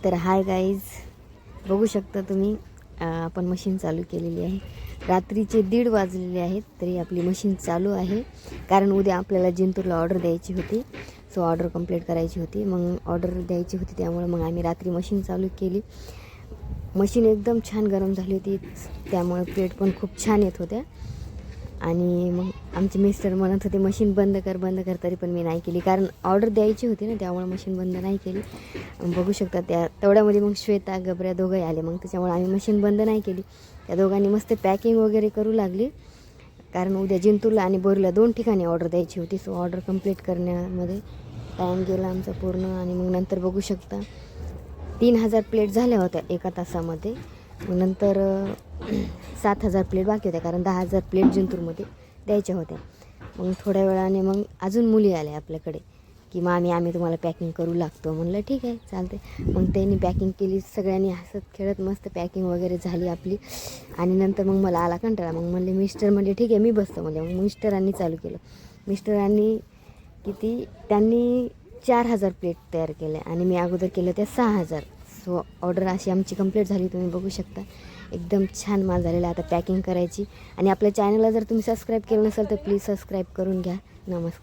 तर hi guys, बघू शकता तुम्ही आपण मशीन चालू केलेली आहे. रात्रीचे 1:30 वाजलेले आहेत तरी आपली मशीन चालू आहे. कारण उद्या आपल्याला जिंतूरला ऑर्डर द्यायची होती. सो ऑर्डर कंप्लीट करायची होती. मग ऑर्डर द्यायची होती त्यामुळे मग आम्ही रात्री मशीन चालू केली. मशीन एकदम छान गरम झाली होती, त्यामुळे प्लेट पण खूप छान येत होत्या. आणि मग आमचे मिस्टर म्हणत होते मशीन बंद कर, तरी पण मी नाही केली, कारण ऑर्डर द्यायची होती ना, त्यामुळे मशीन बंद नाही केली. बघू शकता त्या तेवढ्यामध्ये मग श्वेता गबऱ्या दोघंही आले. मग त्याच्यामुळे आम्ही मशीन बंद नाही केली. त्या दोघांनी मस्त पॅकिंग वगैरे करू लागली, कारण उद्या जिंतूरला आणि बोरीला 2 ठिकाणी ऑर्डर द्यायची होती. सो ऑर्डर कंप्लीट करण्यामध्ये टाईम गेला आमचा पूर्ण. आणि मग नंतर बघू शकता 3000 प्लेट झाल्या होत्या एका तासामध्ये. मग नंतर 7000 प्लेट बाकी होत्या, कारण 10000 प्लेट जिंतूरमध्ये द्यायच्या होत्या. मग थोड्या वेळाने मग अजून मुली आल्या आपल्याकडे की आम्ही तुम्हाला पॅकिंग करू लागतो. म्हणलं ठीक आहे चालते. मग त्यांनी पॅकिंग केली. सगळ्यांनी हसत खेळत मस्त पॅकिंग वगैरे झाली आपली. आणि नंतर मग मला आला कंटाळा. मग म्हणले मिस्टर म्हणले ठीक आहे मी बसतो म्हणले. मग मिस्टरांनी चालू केलं. मिस्टरांनी त्यांनी 4000 प्लेट तयार केल्या आणि मी अगोदर केलं त्या 6000. सो ऑर्डर अशी आमची कंप्लीट झाली. तुम्ही बघू शकता एकदम छान माल झालेला. आता पॅकिंग करायची. आणि आपल्या चॅनलला जर तुम्ही सबस्क्राईब केलं नसेल तर प्लीज सबस्क्राईब करून घ्या. नमस्कार.